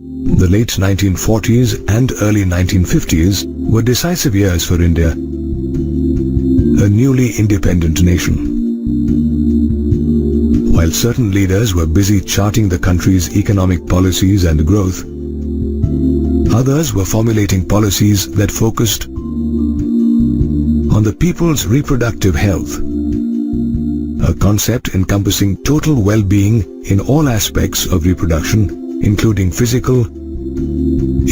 The late 1940s and early 1950s were decisive years for India, a newly independent nation. While certain leaders were busy charting the country's economic policies and growth, others were formulating policies that focused on the people's reproductive health, a concept encompassing total well-being in all aspects of reproduction, including physical,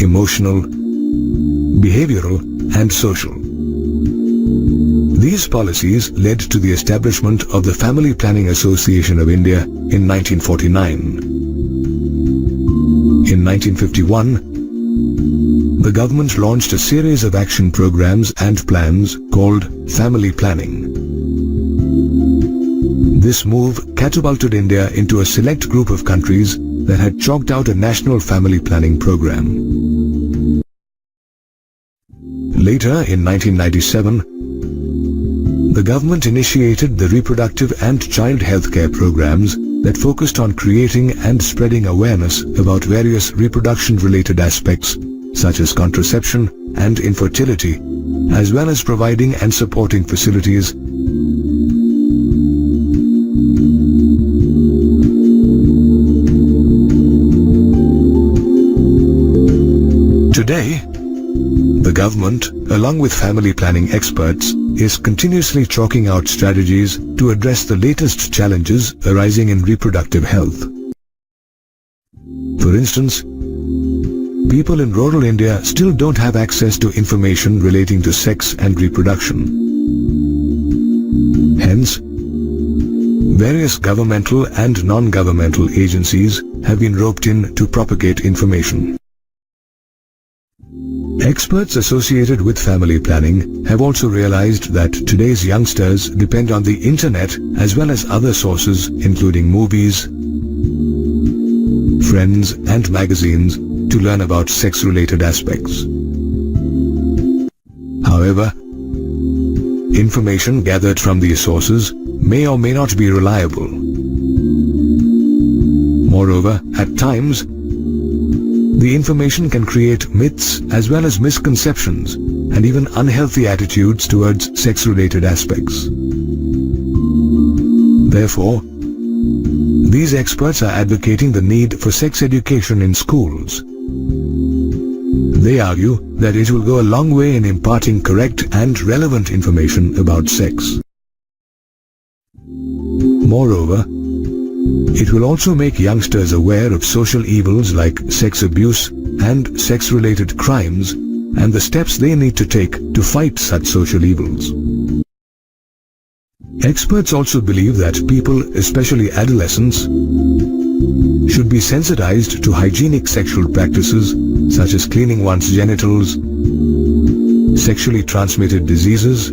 emotional, behavioral, and social. These policies led to the establishment of the Family Planning Association of India in 1949. In 1951, the government launched a series of action programs and plans called Family Planning. This move catapulted India into a select group of countries that had chalked out a national family planning program. Later, in 1997, the government initiated the reproductive and child health care programs that focused on creating and spreading awareness about various reproduction-related aspects such as contraception and infertility, as well as providing and supporting facilities Today, the government, along with family planning experts, is continuously chalking out strategies to address the latest challenges arising in reproductive health. For instance, people in rural India still don't have access to information relating to sex and reproduction. Hence, various governmental and non-governmental agencies have been roped in to propagate information. Experts associated with family planning have also realized that today's youngsters depend on the internet as well as other sources including movies, friends and magazines to learn about sex-related aspects. However, information gathered from these sources may or may not be reliable. Moreover, at times, the information can create myths as well as misconceptions and even unhealthy attitudes towards sex-related aspects. Therefore, these experts are advocating the need for sex education in schools. They argue that it will go a long way in imparting correct and relevant information about sex. Moreover, it will also make youngsters aware of social evils like sex abuse and sex-related crimes and the steps they need to take to fight such social evils. Experts also believe that people, especially adolescents, should be sensitized to hygienic sexual practices such as cleaning one's genitals, sexually transmitted diseases,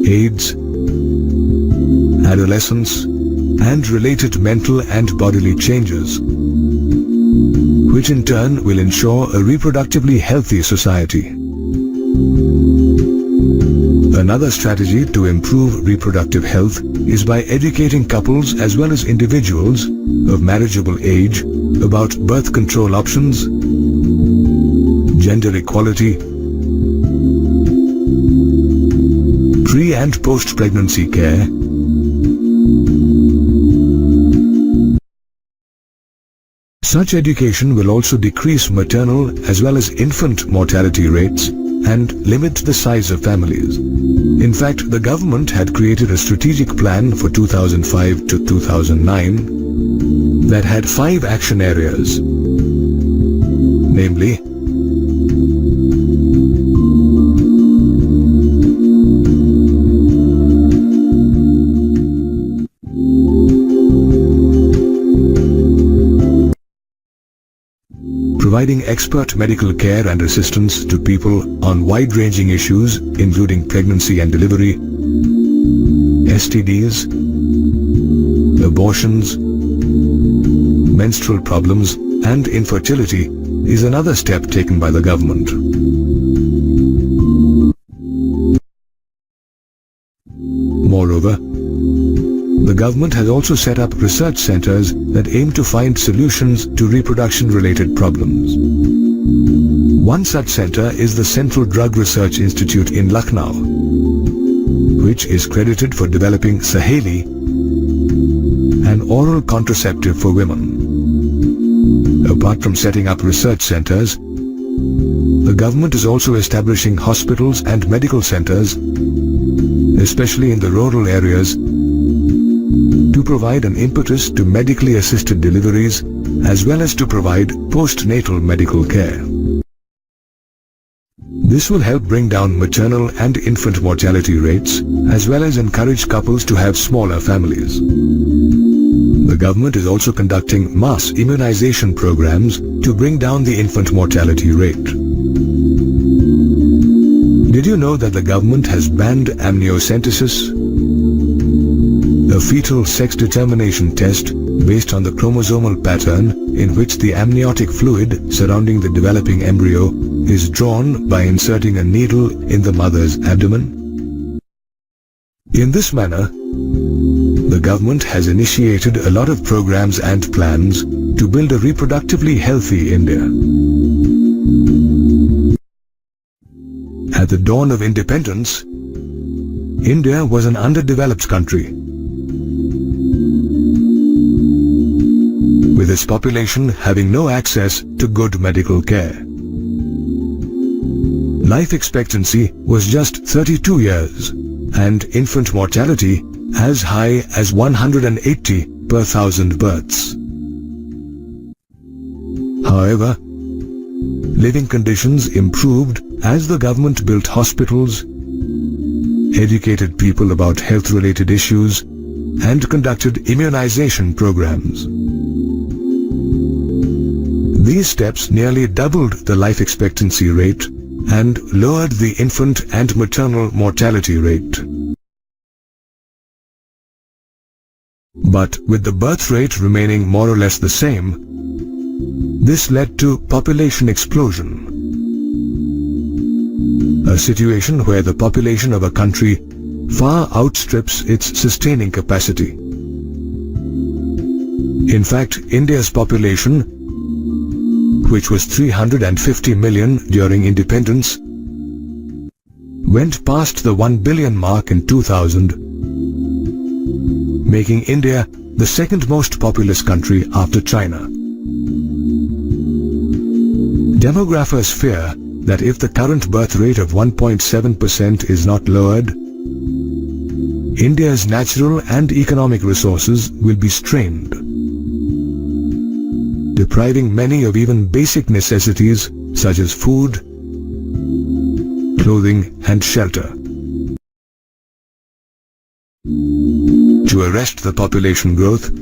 AIDS, adolescence, and related mental and bodily changes, which in turn will ensure a reproductively healthy society. Another strategy to improve reproductive health is by educating couples as well as individuals of marriageable age about birth control options, gender equality, pre- and post-pregnancy care, Such education will also decrease maternal as well as infant mortality rates and limit the size of families. In fact, the government had created a strategic plan for 2005 to 2009 that had 5 action areas, namely, providing expert medical care and assistance to people on wide-ranging issues including pregnancy and delivery, STDs, abortions, menstrual problems, and infertility is another step taken by the government. Moreover, the The government has also set up research centers that aim to find solutions to reproduction-related problems. One such center is the Central Drug Research Institute in Lucknow, which is credited for developing Saheli, an oral contraceptive for women. Apart from setting up research centers, the government is also establishing hospitals and medical centers, especially in the rural areas, to provide an impetus to medically assisted deliveries as well as to provide postnatal medical care. This will help bring down maternal and infant mortality rates as well as encourage couples to have smaller families. The government is also conducting mass immunization programs to bring down the infant mortality rate. Did you know that the government has banned amniocentesis, a fetal sex determination test based on the chromosomal pattern in which the amniotic fluid surrounding the developing embryo is drawn by inserting a needle in the mother's abdomen? In this manner, the government has initiated a lot of programs and plans to build a reproductively healthy India. At the dawn of independence, India was an underdeveloped country, with its population having no access to good medical care. Life expectancy was just 32 years, and infant mortality as high as 180 per 1,000 births. However, living conditions improved as the government built hospitals, educated people about health-related issues, and conducted immunization programs. These steps nearly doubled the life expectancy rate and lowered the infant and maternal mortality rate. But with the birth rate remaining more or less the same, this led to population explosion, a situation where the population of a country far outstrips its sustaining capacity. In fact, India's population, which was 350 million during independence, went past the 1 billion mark in 2000, making India the second most populous country after China. Demographers fear that if the current birth rate of 1.7% is not lowered, India's natural and economic resources will be strained, depriving many of even basic necessities such as food, clothing, and shelter. To arrest the population growth,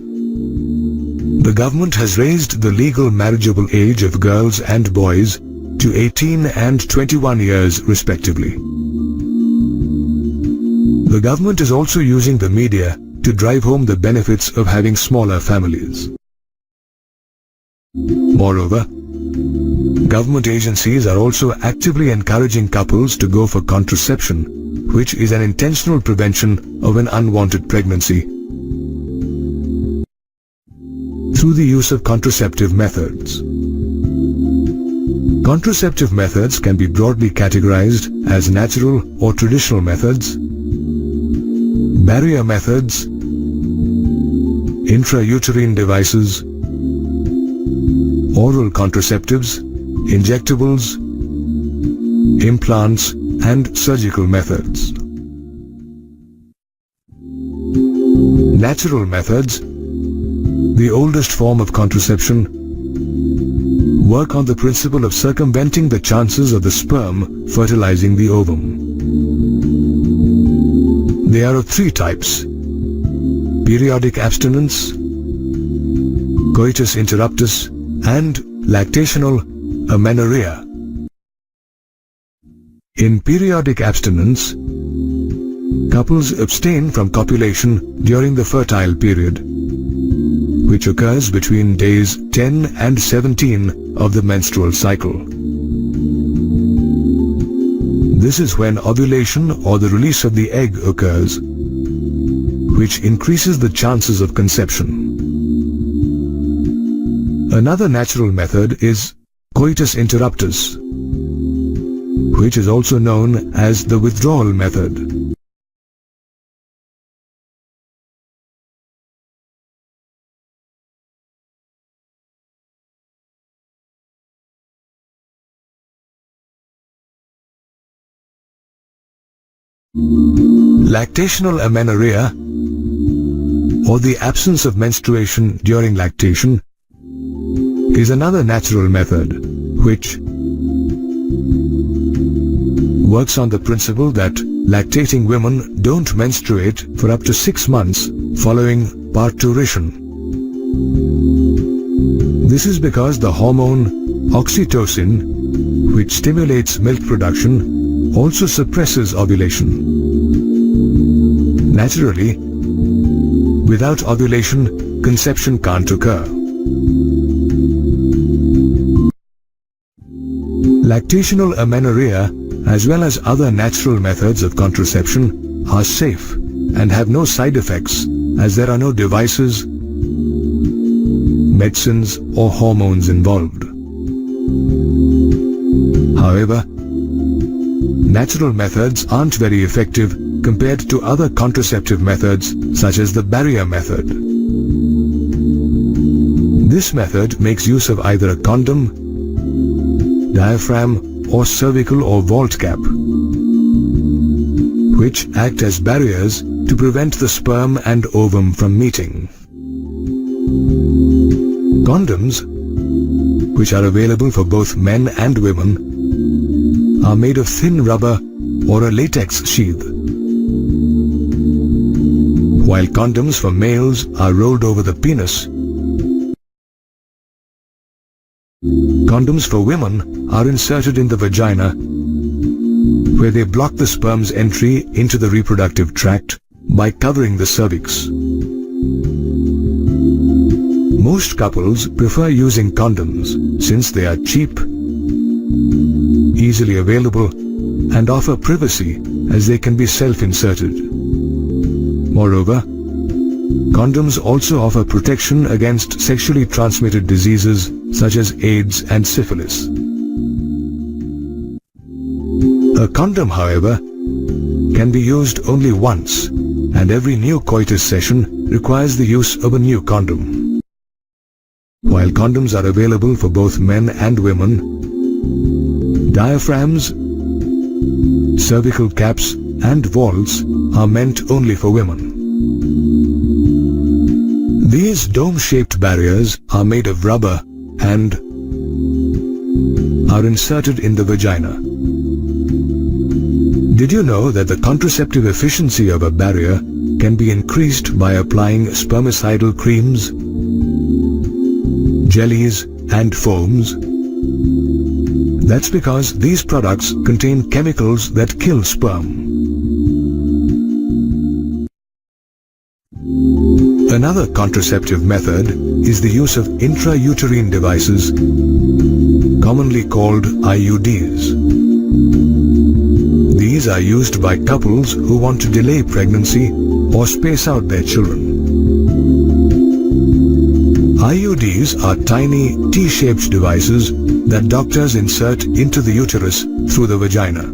the government has raised the legal marriageable age of girls and boys to 18 and 21 years respectively. The government is also using the media to drive home the benefits of having smaller families. Moreover, government agencies are also actively encouraging couples to go for contraception, which is an intentional prevention of an unwanted pregnancy, through the use of contraceptive methods. Contraceptive methods can be broadly categorized as natural or traditional methods, barrier methods, intrauterine devices, oral contraceptives, injectables, implants, and surgical methods. Natural methods, the oldest form of contraception, work on the principle of circumventing the chances of the sperm fertilizing the ovum. They are of three types: periodic abstinence, coitus interruptus, and lactational amenorrhea. In periodic abstinence, couples abstain from copulation during the fertile period, which occurs between days 10 and 17 of the menstrual cycle. This is when ovulation or the release of the egg occurs, which increases the chances of conception. Another natural method is coitus interruptus, which is also known as the withdrawal method. Lactational amenorrhea, or the absence of menstruation during lactation, is another natural method which works on the principle that lactating women don't menstruate for up to 6 months following parturition. This is because the hormone oxytocin, which stimulates milk production, also suppresses ovulation. Naturally, without ovulation, conception can't occur. Lactational amenorrhea, as well as other natural methods of contraception, are safe and have no side effects, as there are no devices, medicines or hormones involved. However, natural methods aren't very effective compared to other contraceptive methods such as the barrier method. This method makes use of either a condom, diaphragm or cervical or vault cap, which act as barriers to prevent the sperm and ovum from meeting. Condoms, which are available for both men and women, are made of thin rubber or a latex sheath, while condoms for males are rolled over the penis. Condoms for women are inserted in the vagina, where they block the sperm's entry into the reproductive tract by covering the cervix. Most couples prefer using condoms since they are cheap, easily available, and offer privacy as they can be self-inserted. Moreover, condoms also offer protection against sexually transmitted diseases such as AIDS and syphilis. A condom, however, can be used only once, and every new coitus session requires the use of a new condom. While condoms are available for both men and women, diaphragms, cervical caps, and vaults are meant only for women. These dome-shaped barriers are made of rubber and are inserted in the vagina. Did you know that the contraceptive efficiency of a barrier can be increased by applying spermicidal creams, jellies, and foams? That's because these products contain chemicals that kill sperm. Another contraceptive method is the use of intrauterine devices, commonly called IUDs. These are used by couples who want to delay pregnancy or space out their children. IUDs are tiny T-shaped devices that doctors insert into the uterus through the vagina.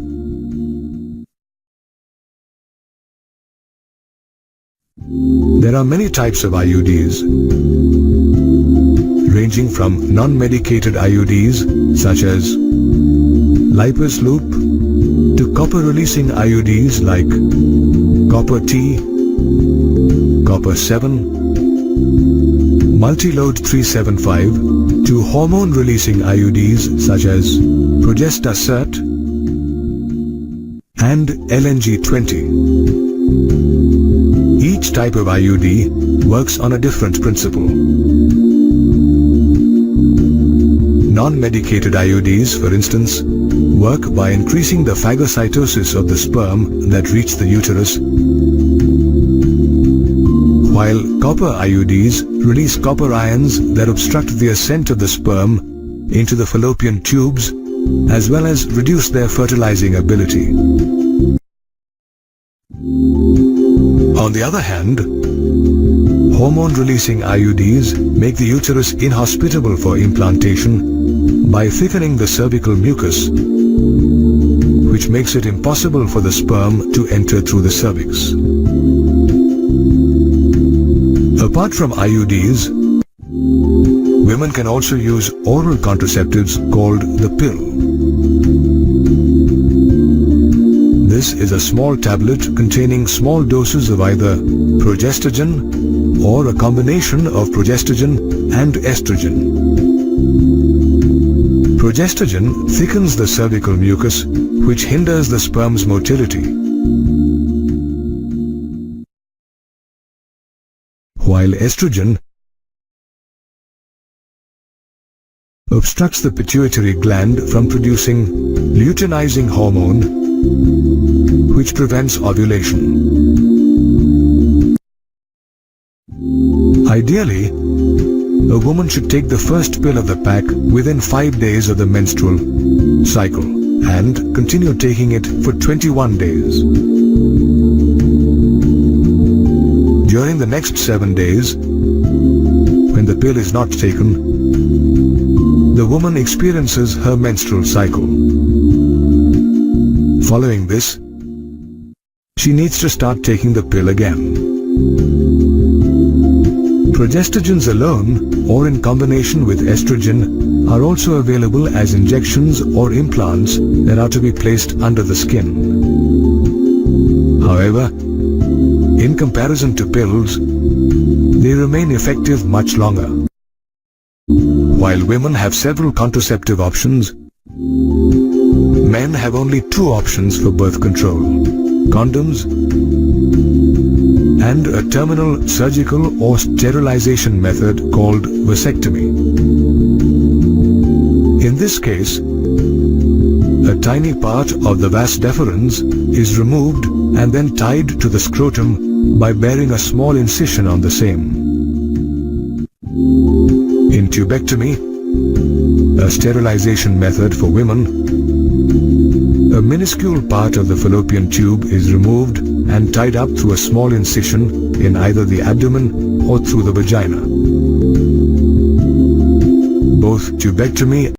There are many types of IUDs, ranging from non-medicated IUDs such as lipase loop to copper-releasing IUDs like copper T, copper 7, multi-load 375 to hormone-releasing IUDs such as progestasert and LNG-20. Each type of IUD works on a different principle. Non-medicated IUDs, for instance, work by increasing the phagocytosis of the sperm that reach the uterus, while copper IUDs release copper ions that obstruct the ascent of the sperm into the fallopian tubes, as well as reduce their fertilizing ability. On the other hand, hormone-releasing IUDs make the uterus inhospitable for implantation by thickening the cervical mucus, which makes it impossible for the sperm to enter through the cervix. Apart from IUDs, women can also use oral contraceptives called the pill. This is a small tablet containing small doses of either progestogen or a combination of progestogen and estrogen. Progestogen thickens the cervical mucus, which hinders the sperm's motility, while estrogen obstructs the pituitary gland from producing luteinizing hormone, which prevents ovulation. Ideally, a woman should take the first pill of the pack within 5 days of the menstrual cycle and continue taking it for 21 days. During the next 7 days, when the pill is not taken, the woman experiences her menstrual cycle. Following this, she needs to start taking the pill again. Progestogens alone or in combination with estrogen are also available as injections or implants that are to be placed under the skin. However, in comparison to pills, they remain effective much longer. While women have several contraceptive options, men have only 2 options for birth control: condoms and a terminal surgical or sterilization method called vasectomy. In this case, a tiny part of the vas deferens is removed and then tied to the scrotum by bearing a small incision on the same. In tubectomy, a sterilization method for women, a minuscule part of the fallopian tube is removed and tied up through a small incision in either the abdomen or through the vagina. Both tubectomy